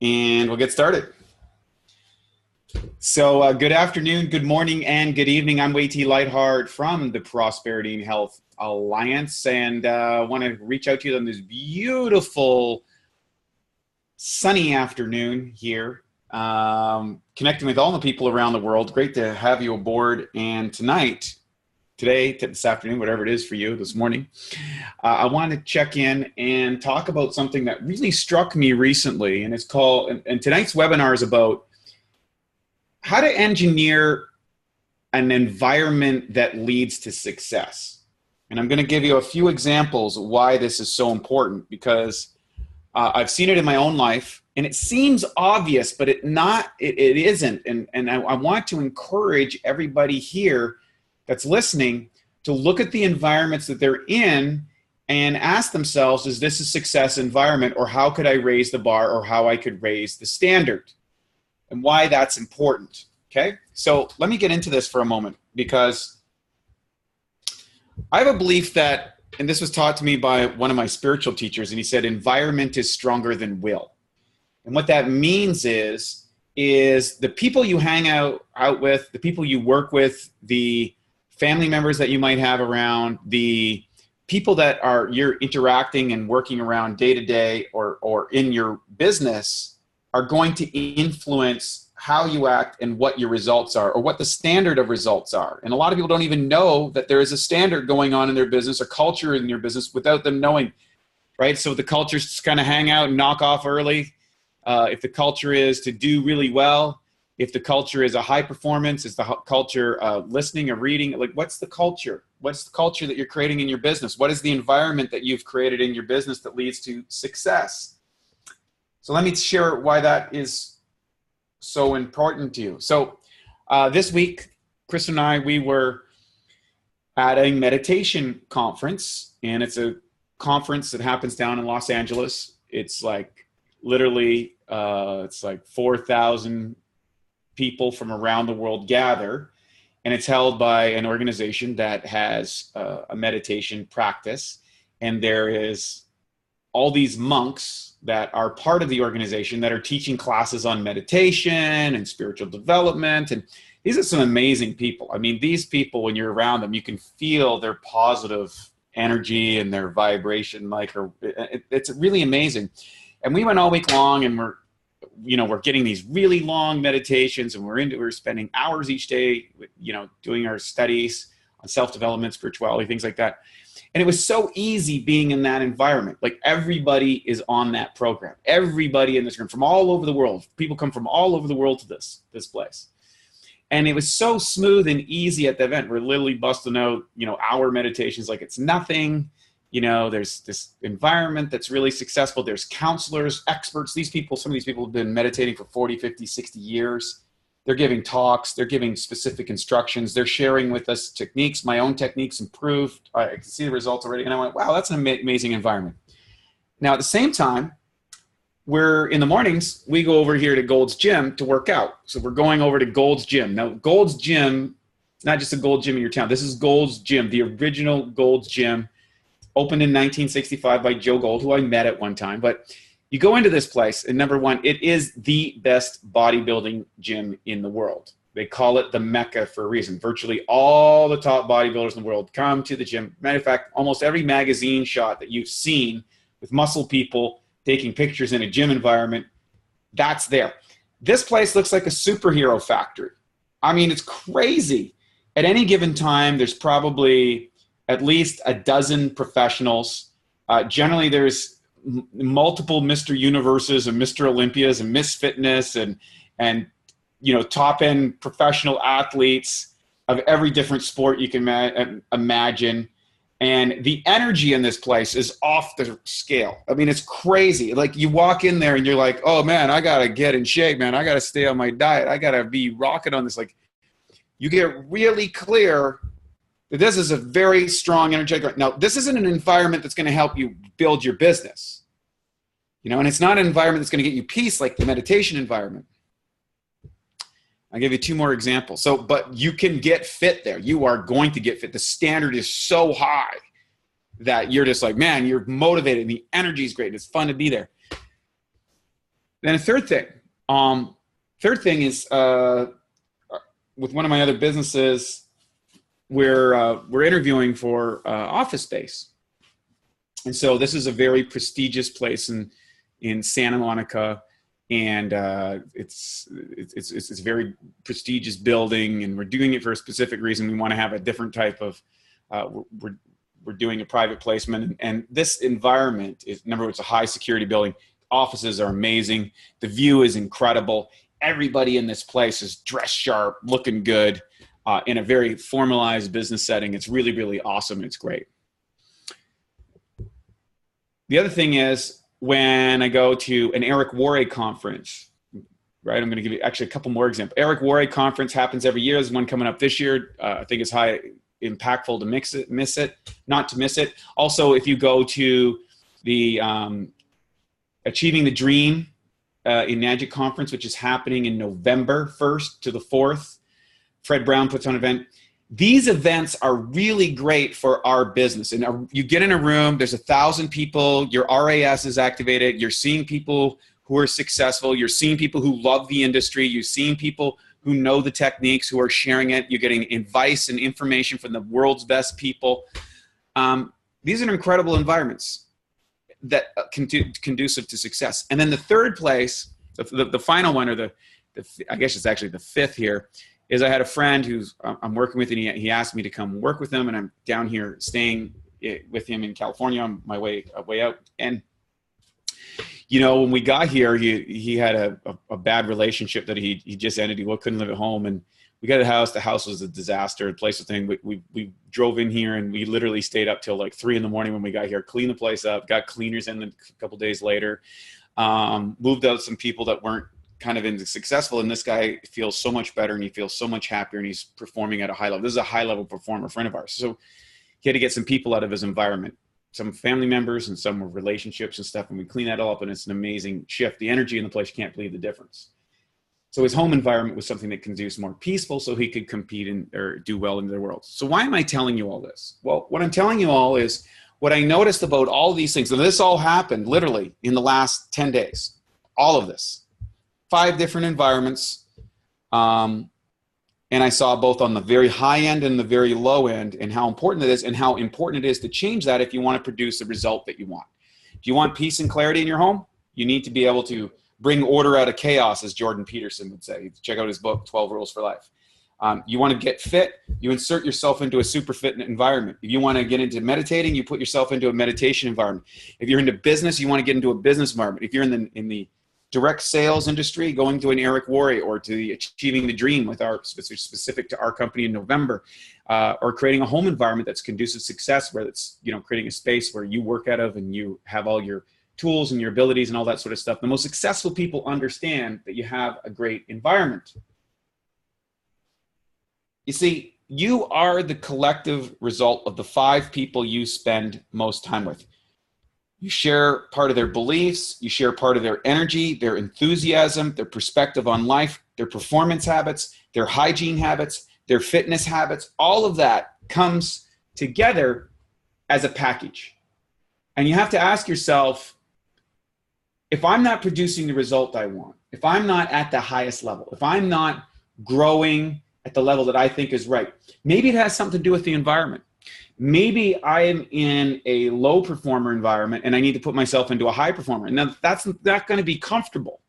And we'll get started. So good afternoon, good morning, and good evening. I'm Lightheart from the Prosperity and Health Alliance, and I want to reach out to you on this beautiful sunny afternoon here, connecting with all the people around the world. Great to have you aboard. And today, this afternoon, whatever it is for you this morning, I want to check in and talk about something that really struck me recently, and it's called, and tonight's webinar is about how to engineer an environment that leads to success. And I'm going to give you a few examples of why this is so important, because I've seen it in my own life, and it seems obvious, but it isn't. And I want to encourage everybody here that's listening to look at the environments that they're in and ask themselves, is this a success environment, or how could I raise the bar, or how I could raise the standard, and why that's important. Okay, so let me get into this for a moment, because I have a belief that, and this was taught to me by one of my spiritual teachers, and he said, environment is stronger than will. And what that means is the people you hang out with, the people you work with, the family members that you might have around, the people that you're interacting and working around day to day or in your business are going to influence how you act and what your results are, or what the standard of results are. And a lot of people don't even know that there is a standard going on in their business, or culture in your business, without them knowing, right? So the culture is kind of hang out and knock off early. If the culture is to do really well, if the culture is a high performance, is the culture listening or reading? Like, what's the culture? What's the culture that you're creating in your business? What is the environment that you've created in your business that leads to success? So let me share why that is so important to you. So this week, Chris and I, we were at a meditation conference, and it's a conference that happens down in Los Angeles. It's like literally, it's like 4,000 people from around the world gather, and it's held by an organization that has a meditation practice, and there is all these monks that are part of the organization that are teaching classes on meditation and spiritual development. And these are some amazing people. I mean, these people, when you're around them, you can feel their positive energy and their vibration. It's really amazing. And we went all week long, and we're getting these really long meditations, and we're spending hours each day, doing our studies on self-development, spirituality, things like that. And it was so easy being in that environment. Like, everybody is on that program. Everybody in this room from all over the world. People come from all over the world to this place. And it was so smooth and easy at the event. We're literally busting out, hour meditations like it's nothing. There's this environment that's really successful. There's counselors, experts. Some of these people have been meditating for 40, 50, 60 years. They're giving talks. They're giving specific instructions. They're sharing with us techniques. My own techniques improved. I can see the results already. And I went, wow, that's an amazing environment. Now, at the same time, in the mornings, we go over here to Gold's Gym to work out. So we're going over to Gold's Gym. Now, Gold's Gym, it's not just a Gold Gym in your town. This is Gold's Gym, the original Gold's Gym, opened in 1965 by Joe Gold, who I met at one time. But you go into this place, and number one, it is the best bodybuilding gym in the world. They call it the Mecca for a reason. Virtually all the top bodybuilders in the world come to the gym. Matter of fact, almost every magazine shot that you've seen with muscle people taking pictures in a gym environment, that's there. This place looks like a superhero factory. I mean, it's crazy. At any given time, there's probably at least a dozen professionals. Generally, there's multiple Mr. Universes and Mr. Olympias and Miss Fitness and top end professional athletes of every different sport you can imagine. And the energy in this place is off the scale. I mean, it's crazy. Like, you walk in there and you're like, oh man, I got to get in shape, man. I got to stay on my diet. I got to be rocking on this. Like, you get really clear that this is a very strong energetic. Now, this isn't an environment that's going to help you build your business, and it's not an environment that's going to get you peace like the meditation environment. I'll give you two more examples. But you can get fit there. You are going to get fit. The standard is so high that you're just like, man, you're motivated and the energy is great and it's fun to be there. Then a third thing is with one of my other businesses, we're interviewing for office space. And so this is a very prestigious place in Santa Monica, and it's a very prestigious building, and we're doing it for a specific reason. We want to have a different type of we're doing a private placement, and this environment is, number one, it's a high security building. Offices are amazing. The view is incredible. Everybody in this place is dressed sharp, looking good, in a very formalized business setting. It's really, really awesome. It's great. The other thing is when I go to an Eric Worre conference, right? I'm going to give you actually a couple more examples. Eric Worre conference happens every year. There's one coming up this year. I think it's high impactful to not to miss it. Also, if you go to the Achieving the Dream in Magic Conference, which is happening in November 1st to the 4th, Fred Brown puts on an event. These events are really great for our business. And you get in a room, there's 1,000 people, your RAS is activated, you're seeing people who are successful, you're seeing people who love the industry, you're seeing people who know the techniques, who are sharing it, you're getting advice and information from the world's best people. These are incredible environments that conducive to success. And then the third place, the final one, or I guess it's actually the fifth here, is I had a friend who's I'm working with, and he asked me to come work with him, and I'm down here staying with him in California on my way out. And you know, when we got here, he had a bad relationship that he just ended. He couldn't live at home, and we got a house. The house was a disaster. The place was thing. We drove in here, and we literally stayed up till like 3 a.m. when we got here. Cleaned the place up. Got cleaners in a couple days later. Moved out some people that weren't kind of successful, and this guy feels so much better, and he feels so much happier, and he's performing at a high level. This is a high level performer, friend of ours. So he had to get some people out of his environment, some family members and some relationships and stuff, and we clean that all up, and it's an amazing shift. The energy in the place, you can't believe the difference. So his home environment was something that conduced more peaceful, so he could compete or do well in the world. So why am I telling you all this? Well, what I'm telling you all is what I noticed about all these things. And this all happened literally in the last 10 days. All of this. 5 different environments. And I saw both on the very high end and the very low end, and how important it is, and how important it is to change that if you want to produce the result that you want. Do you want peace and clarity in your home? You need to be able to bring order out of chaos, as Jordan Peterson would say. Check out his book, 12 Rules for Life. You want to get fit, you insert yourself into a super fit environment. If you want to get into meditating, you put yourself into a meditation environment. If you're into business, you want to get into a business environment. If you're in the direct sales industry, going to an Eric Worre or to the Achieving the Dream with our specific to our company in November, or creating a home environment that's conducive to success, where it's, you know, creating a space where you work out of and you have all your tools and your abilities and all that sort of stuff. The most successful people understand that you have a great environment. You see, you are the collective result of the 5 people you spend most time with. You share part of their beliefs, you share part of their energy, their enthusiasm, their perspective on life, their performance habits, their hygiene habits, their fitness habits. All of that comes together as a package. And you have to ask yourself, if I'm not producing the result I want, if I'm not at the highest level, if I'm not growing at the level that I think is right, maybe it has something to do with the environment. Maybe I am in a low performer environment and I need to put myself into a high performer. Now, that's not going to be comfortable.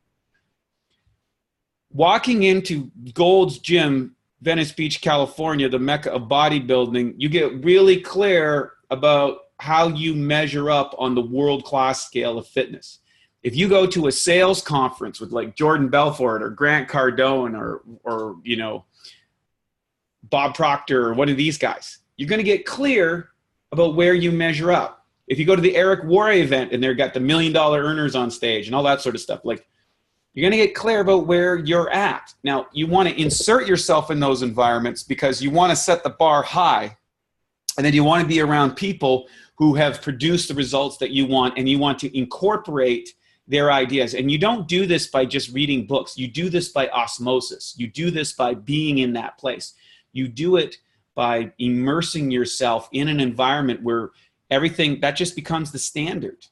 Walking into Gold's Gym, Venice Beach, California, the mecca of bodybuilding, you get really clear about how you measure up on the world-class scale of fitness. If you go to a sales conference with like Jordan Belfort or Grant Cardone or you know, Bob Proctor or one of these guys, you're going to get clear about where you measure up. If you go to the Eric Worre event and they've got the $1 million earners on stage and all that sort of stuff, like, you're going to get clear about where you're at. Now, you want to insert yourself in those environments because you want to set the bar high, and then you want to be around people who have produced the results that you want, and you want to incorporate their ideas. And you don't do this by just reading books. You do this by osmosis. You do this by being in that place. You do it by immersing yourself in an environment where everything, that just becomes the standard.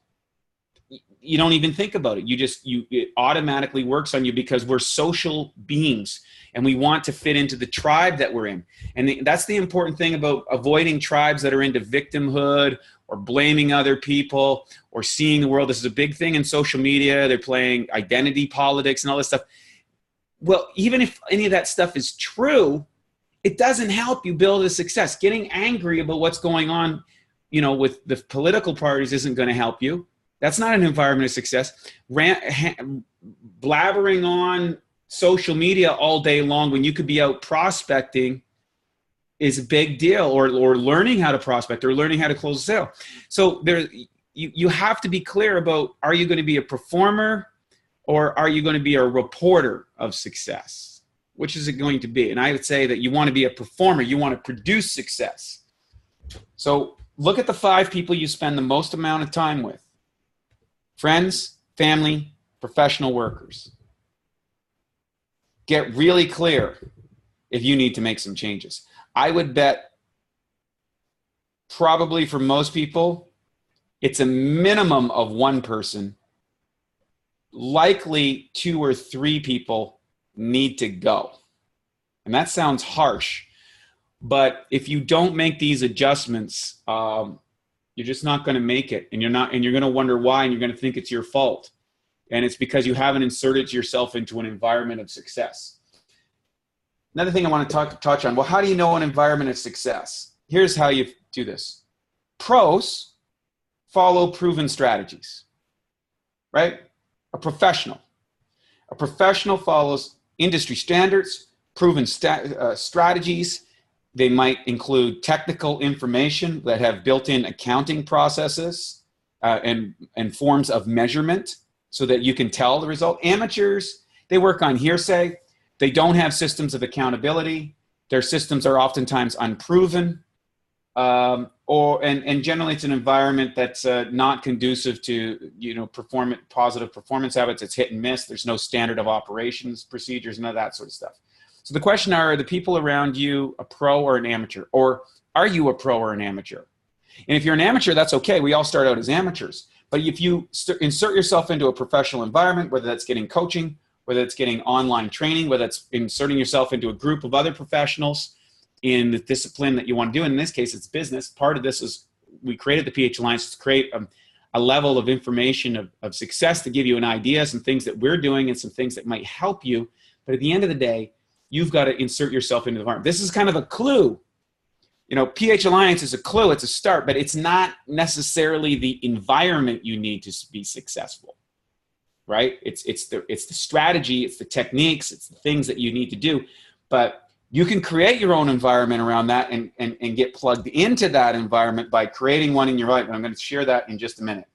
you don't even think about it. It automatically works on you because we're social beings and we want to fit into the tribe that we're in. And that's the important thing about avoiding tribes that are into victimhood or blaming other people or seeing the world. This is a big thing in social media. They're playing identity politics and all this stuff. Well, even if any of that stuff is true, it doesn't help you build a success. Getting angry about what's going on, with the political parties isn't going to help you. That's not an environment of success. Blabbering on social media all day long when you could be out prospecting is a big deal, or learning how to prospect or learning how to close a sale. So you have to be clear about, are you going to be a performer or are you going to be a reporter of success? Which is it going to be? And I would say that you want to be a performer. You want to produce success. So look at the 5 people you spend the most amount of time with. Friends, family, professional workers. Get really clear if you need to make some changes. I would bet probably for most people, it's a minimum of 1 person. Likely 2 or 3 people need to go. And that sounds harsh, but if you don't make these adjustments, you're just not going to make it, and you're going to wonder why, and you're going to think it's your fault. And it's because you haven't inserted yourself into an environment of success. Another thing I want to touch on, well, how do you know an environment of success? Here's how you do this. Pros follow proven strategies, right? A professional follows industry standards, proven strategies. They might include technical information that have built-in accounting processes and forms of measurement so that you can tell the result. Amateurs, they work on hearsay. They don't have systems of accountability. Their systems are oftentimes unproven. And generally it's an environment that's not conducive to positive performance habits. It's hit and miss. There's no standard of operations procedures, none of that sort of stuff. So the question are the people around you a pro or an amateur? Or are you a pro or an amateur? And if you're an amateur, that's okay. We all start out as amateurs. But if you insert yourself into a professional environment, whether that's getting coaching, whether it's getting online training, whether it's inserting yourself into a group of other professionals in the discipline that you want to do, and in this case, it's business. Part of this is we created the PH Alliance to create a level of information of success to give you an idea, some things that we're doing and some things that might help you. But at the end of the day, you've got to insert yourself into the environment. This is kind of a clue. PH Alliance is a clue. It's a start, but it's not necessarily the environment you need to be successful, right? It's the strategy, it's the techniques, it's the things that you need to do. But you can create your own environment around that and get plugged into that environment by creating one in your life. And I'm going to share that in just a minute.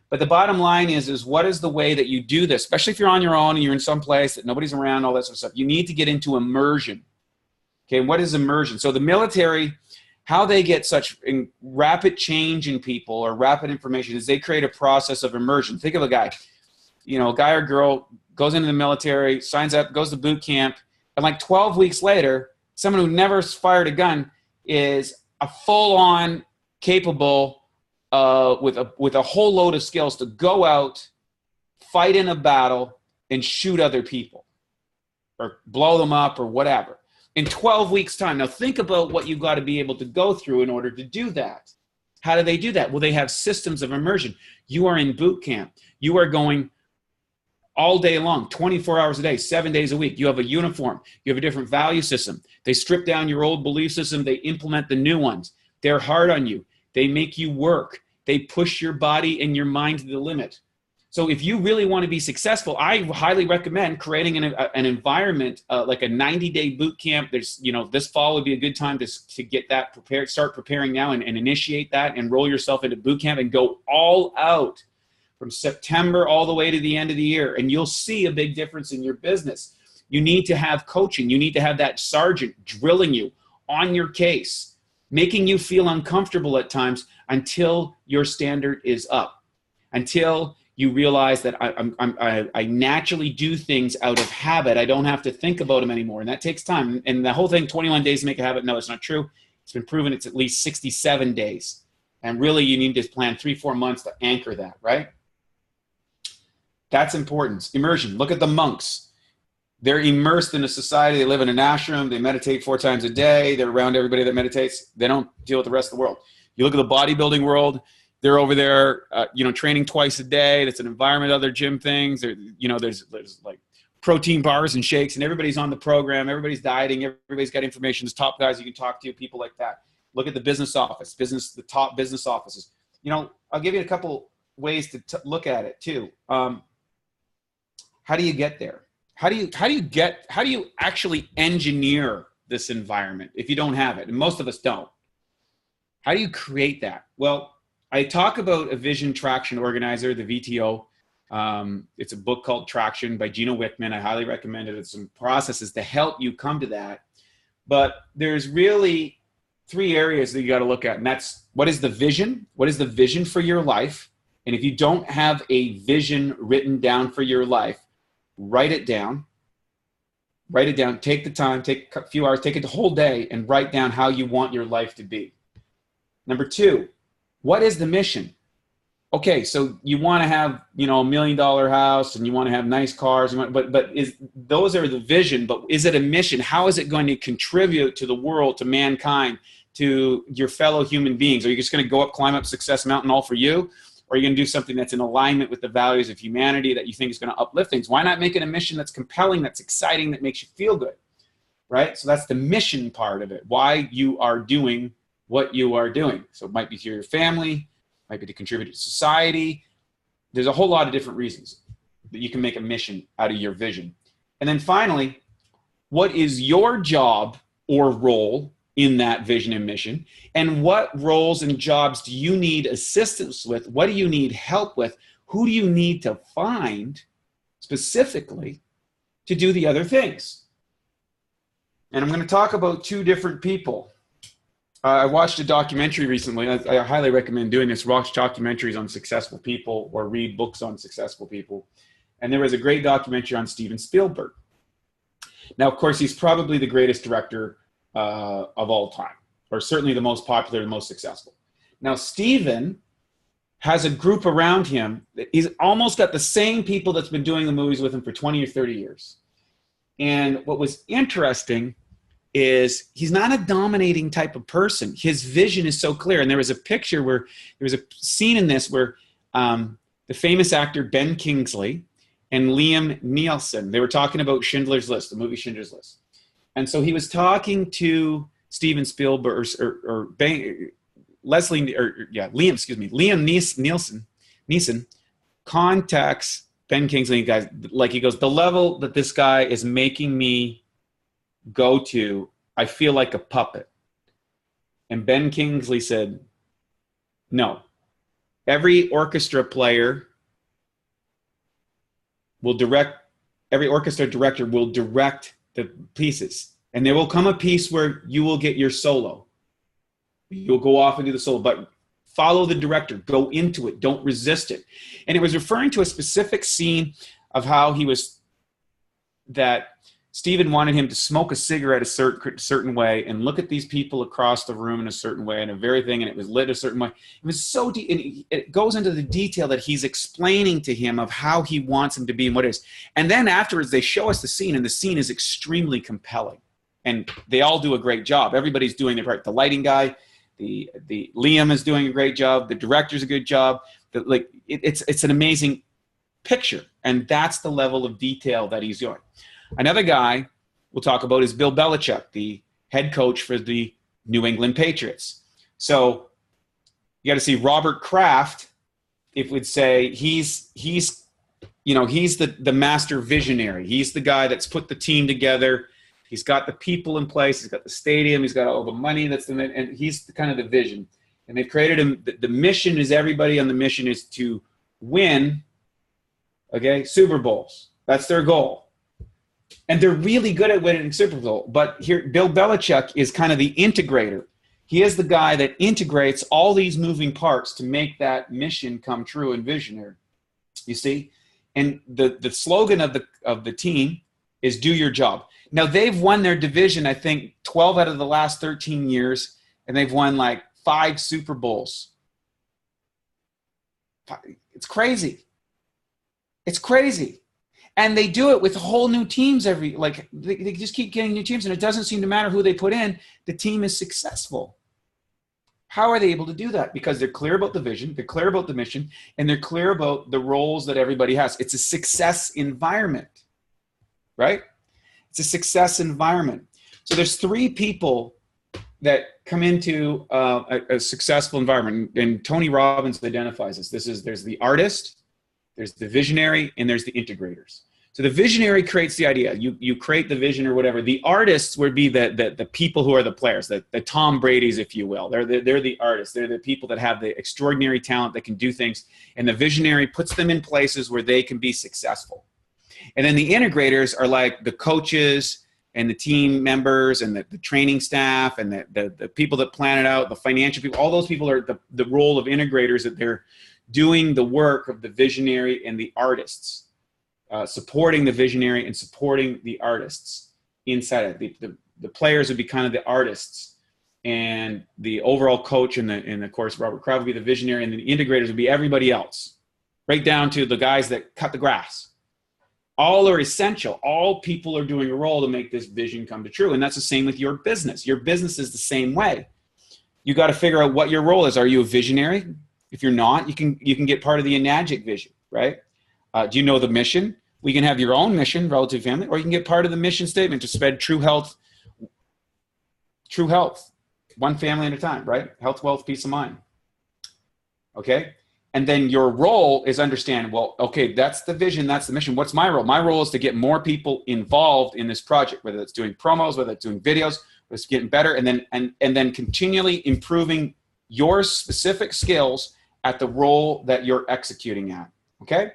But the bottom line is what is the way that you do this, especially if you're on your own and you're in some place that nobody's around, all that sort of stuff. You need to get into immersion. Okay, what is immersion? So the military, how they get such rapid change in people or rapid information is they create a process of immersion. Think of a guy, a guy or girl goes into the military, signs up, goes to boot camp, and like 12 weeks later, someone who never fired a gun is a full-on capable with a whole load of skills to go out, fight in a battle, and shoot other people or blow them up or whatever in 12 weeks' time. Now think about what you've got to be able to go through in order to do that. How do they do that? Well, they have systems of immersion. You are in boot camp. You are going all day long, 24 hours a day, 7 days a week. You have a uniform. You have a different value system. They strip down your old belief system. They implement the new ones. They're hard on you. They make you work. They push your body and your mind to the limit. So if you really want to be successful, I highly recommend creating an environment like a 90-day boot camp. There's, this fall would be a good time to get that prepared, start preparing now and initiate that, enroll yourself into boot camp and go all out from September all the way to the end of the year. And you'll see a big difference in your business. You need to have coaching. You need to have that sergeant drilling you on your case, making you feel uncomfortable at times until your standard is up, until you realize that I naturally do things out of habit. I don't have to think about them anymore. And that takes time. And the whole thing, 21 days to make a habit, no, it's not true. It's been proven it's at least 67 days. And really you need to plan 3-4 months to anchor that, right? That's important. Immersion. Look at the monks. They're immersed in a society. They live in an ashram. They meditate 4 times a day. They're around everybody that meditates. They don't deal with the rest of the world. You look at the bodybuilding world. They're over there, training twice a day. That's an environment, other gym things. There's like protein bars and shakes, and everybody's on the program. Everybody's dieting. Everybody's got information. There's top guys you can talk to, people like that. Look at the business office, the top business offices. I'll give you a couple ways to look at it too. How do you get there? How do you actually engineer this environment if you don't have it? And most of us don't. How do you create that? Well, I talk about a vision traction organizer, the VTO. It's a book called Traction by Gino Wickman. I highly recommend it. It's some processes to help you come to that. But there's really 3 areas that you got to look at. And that's, what is the vision? What is the vision for your life? And if you don't have a vision written down for your life, write it down. Write it down. Take the time, take a few hours, take it the whole day and write down how you want your life to be. Number 2, what is the mission? Okay, so you want to have, a $1 million house and you want to have nice cars, those are the vision, but is it a mission? How is it going to contribute to the world, to mankind, to your fellow human beings? Are you just going to go up, climb up Success Mountain all for you? Or are you going to do something that's in alignment with the values of humanity that you think is going to uplift things? Why not make it a mission that's compelling, that's exciting, that makes you feel good, right? So that's the mission part of it, why you are doing what you are doing. So it might be to your family, might be to contribute to society. There's a whole lot of different reasons that you can make a mission out of your vision. And then finally, what is your job or role in that vision and mission? And what roles and jobs do you need assistance with? What do you need help with? Who do you need to find specifically to do the other things? And I'm going to talk about 2 different people. I watched a documentary recently. I highly recommend doing this. Watch documentaries on successful people or read books on successful people. And there was a great documentary on Steven Spielberg. Now, of course, he's probably the greatest director of all time, or certainly the most popular, the most successful. Now, Steven has a group around him. He's almost got the same people that's been doing the movies with him for 20 or 30 years. And what was interesting is he's not a dominating type of person. His vision is so clear. And there was a picture where there was a scene in this where the famous actor Ben Kingsley and Liam Neeson, they were talking about Schindler's List, the movie Schindler's List. And so he was talking to Steven Spielberg Liam Neeson contacts Ben Kingsley, guys, like he goes, the level that this guy is making me go to, I feel like a puppet. And Ben Kingsley said, no, every orchestra player will direct, every orchestra director will direct the pieces. And there will come a piece where you will get your solo. You'll go off and do the solo, but follow the director, go into it, don't resist it. And it was referring to a specific scene of how that Steven wanted him to smoke a cigarette a certain way and look at these people across the room in a certain way and and it was lit a certain way. It was so deep, and it goes into the detail that he's explaining to him of how he wants him to be and what it is. And then afterwards they show us the scene, and the scene is extremely compelling. And they all do a great job. Everybody's doing their part. The lighting guy, the Liam is doing a great job. The director's a good job. It's an amazing picture, and that's the level of detail that he's doing. Another guy we'll talk about is Bill Belichick, the head coach for the New England Patriots. So you got to see Robert Kraft. It would say he's the master visionary. He's the guy that's put the team together. He's got the people in place. He's got the stadium. He's got all the money that's in it, and he's kind of the vision. And they've created him. The mission is, everybody on the mission is to win, Super Bowls. That's their goal. And they're really good at winning Super Bowl. But here, Bill Belichick is kind of the integrator. He is the guy that integrates all these moving parts to make that mission come true and visionary. You see? And the slogan of the team is do your job. Now, they've won their division, I think, 12 out of the last 13 years, and they've won like 5 Super Bowls. It's crazy. It's crazy. And they do it with whole new teams they just keep getting new teams, and it doesn't seem to matter who they put in. The team is successful. How are they able to do that? Because they're clear about the vision, they're clear about the mission, and they're clear about the roles that everybody has. It's a success environment, right? It's a success environment. So there's 3 people that come into a successful environment, and Tony Robbins identifies this. There's the artist, there's the visionary, and there's the integrators. So the visionary creates the idea. You create the vision or whatever. The artists would be the people who are the players, the Tom Brady's, if you will. They're the artists. They're the people that have the extraordinary talent that can do things. And the visionary puts them in places where they can be successful. And then the integrators are like the coaches and the team members and the training staff and the people that plan it out, the financial people. All those people are the role of integrators, that they're doing the work of the visionary and the artists. Supporting the visionary and supporting the artists inside it. The players would be kind of the artists, and the overall coach and of course Robert Kraft would be the visionary, and the integrators would be everybody else, right down to the guys that cut the grass. All are essential. All people are doing a role to make this vision come to true, and that's the same with your business. Your business is the same way. You got to figure out what your role is. Are you a visionary? If you're not, you can get part of the Enagic vision, right? Do you know the mission? We can have your own mission, relative family, or you can get part of the mission statement to spread true health, one family at a time, right? Health, wealth, peace of mind. Okay? And then your role is understand, well, okay, that's the vision, that's the mission. What's my role? My role is to get more people involved in this project, whether it's doing promos, whether it's doing videos, whether it's getting better, and then continually improving your specific skills at the role that you're executing at. Okay?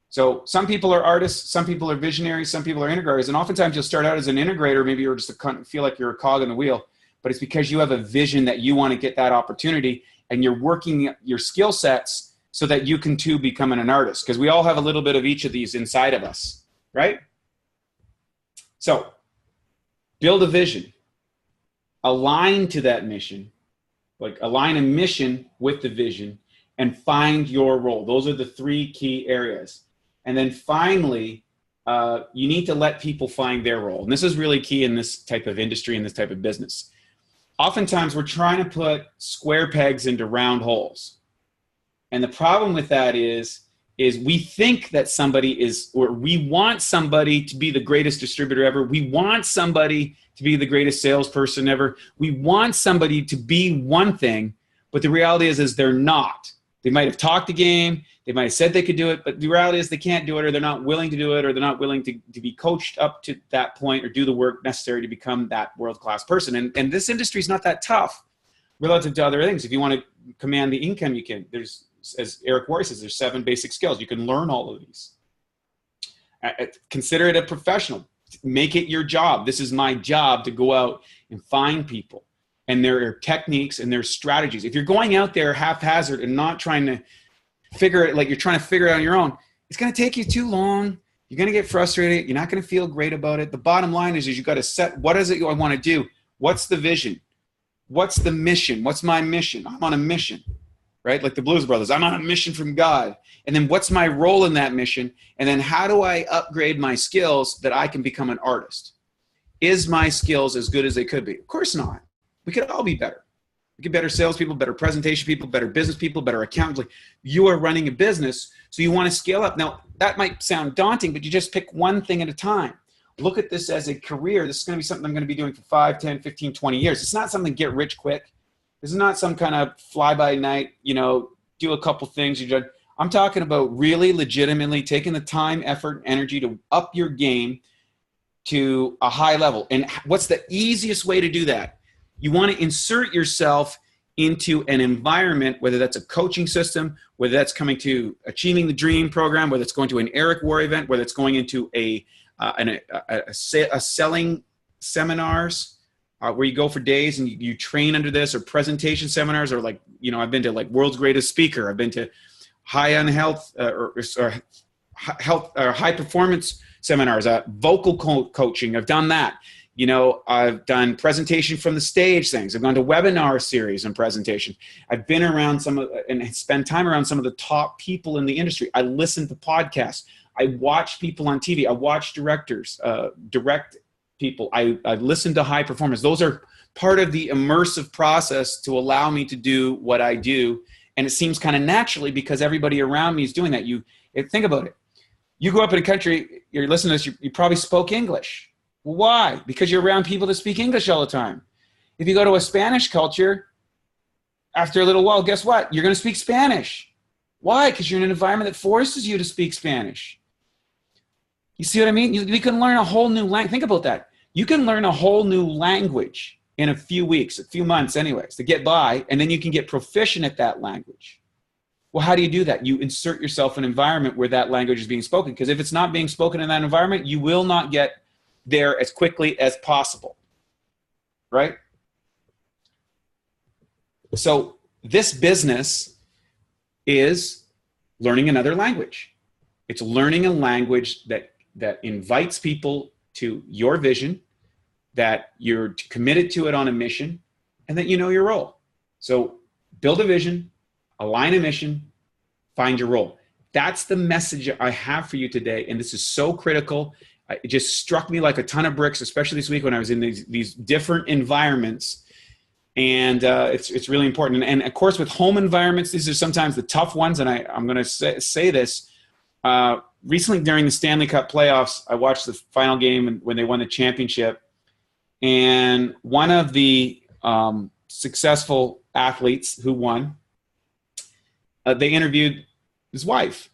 So some people are artists, some people are visionaries, some people are integrators, and oftentimes you'll start out as an integrator, maybe you're just feel like you're a cog in the wheel, but it's because you have a vision that you want to get that opportunity, and you're working your skill sets so that you can too become an artist, because we all have a little bit of each of these inside of us, right? So build a vision, align to that mission, like align a mission with the vision, and find your role. Those are the 3 key areas. And then finally, you need to let people find their role. And this is really key in this type of industry and this type of business. Oftentimes, we're trying to put square pegs into round holes. And the problem with that is we think that somebody is, or we want somebody to be the greatest distributor ever. We want somebody to be the greatest salesperson ever. We want somebody to be one thing, but the reality is they're not. They might have talked the game, they might have said they could do it, but the reality is they can't do it, or they're not willing to do it, or they're not willing to be coached up to that point or do the work necessary to become that world-class person. And this industry is not that tough relative to other things. If you want to command the income you can, there's, as Eric Worre says, there's 7 basic skills. You can learn all of these. Consider it a professional. Make it your job. This is my job to go out and find people. And there are techniques and there's strategies. If you're going out there haphazard and not trying to figure it, like you're trying to figure it out on your own, it's going to take you too long. You're going to get frustrated. You're not going to feel great about it. The bottom line is you got to set, what is it I want to do? What's the vision? What's the mission? What's my mission? I'm on a mission, right? Like the Blues Brothers. I'm on a mission from God. And then what's my role in that mission? And then how do I upgrade my skills that I can become an artist? Is my skills as good as they could be? Of course not. We could all be better. We could be better salespeople, better presentation people, better business people, better accountants. Like, you are running a business, so you want to scale up. Now, that might sound daunting, but you just pick one thing at a time. Look at this as a career. This is going to be something I'm going to be doing for 5, 10, 15, 20 years. It's not something get rich quick. This is not some kind of fly-by-night, do a couple things. I'm talking about really legitimately taking the time, effort, and energy to up your game to a high level. And what's the easiest way to do that? You want to insert yourself into an environment, whether that's a coaching system, whether that's coming to Achieving the Dream program, whether it's going to an Eric Worre event, whether it's going into a selling seminars where you go for days and you train under this, or presentation seminars, or I've been to like World's Greatest Speaker. I've been to high on health or health or high performance seminars, vocal coaching. I've done that. I've done presentation from the stage things. I've gone to webinar series on presentation. I've been around and spent time around some of the top people in the industry. I listen to podcasts. I watch people on TV. I watch directors, direct people. I listen to high performers. Those are part of the immersive process to allow me to do what I do. And it seems kind of naturally because everybody around me is doing that. Think about it. You grew up in a country, you're listening to this, you probably spoke English. Why? Because you're around people that speak English all the time. If you go to a Spanish culture, after a little while, guess what? You're going to speak Spanish. Why? Because you're in an environment that forces you to speak Spanish. You see what I mean? You can learn a whole new language. Think about that. You can learn a whole new language in a few weeks, a few months anyways, to get by, and then you can get proficient at that language. Well, how do you do that? You insert yourself in an environment where that language is being spoken, because if it's not being spoken in that environment, you will not get there as quickly as possible, right? So this business is learning another language. It's learning a language that invites people to your vision, that you're committed to it on a mission, and that you know your role. So build a vision, align a mission, find your role. That's the message I have for you today, and this is so critical. It just struck me like a ton of bricks, especially this week when I was in these different environments. And it's really important. And of course, with home environments, these are sometimes the tough ones. And I'm going to say this. Recently, during the Stanley Cup playoffs, I watched the final game when they won the championship. And one of the successful athletes who won, they interviewed his wife.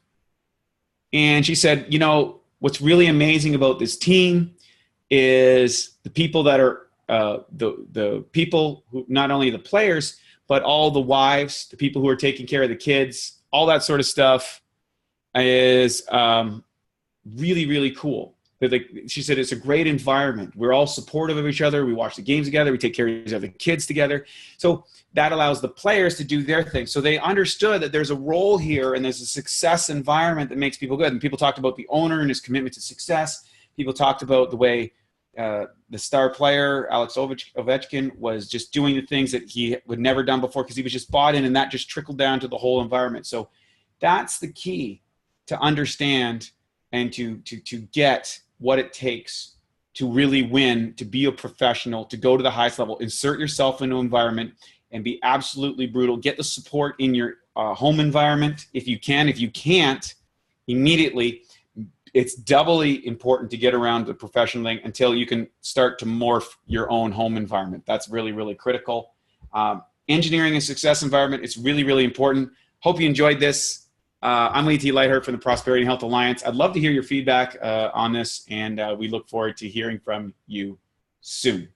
And she said, you know, what's really amazing about this team is the people that are the people who, not only the players, but all the wives, the people who are taking care of the kids, all that sort of stuff is really, really cool. She said, it's a great environment. We're all supportive of each other. We watch the games together. We take care of each other, kids together. So that allows the players to do their thing. So they understood that there's a role here and there's a success environment that makes people good. And people talked about the owner and his commitment to success. People talked about the way the star player, Alex Ovechkin, was just doing the things that he would never done before because he was just bought in, and that just trickled down to the whole environment. So that's the key to understand and to get what it takes to really win, to be a professional, to go to the highest level. Insert yourself into an environment and be absolutely brutal. Get the support in your home environment if you can. If you can't, immediately, it's doubly important to get around the professional thing until you can start to morph your own home environment. That's really, really critical. Engineering a success environment, it's really, really important. Hope you enjoyed this. I'm Lightheart from the Prosperity and Health Alliance. I'd love to hear your feedback on this, and we look forward to hearing from you soon.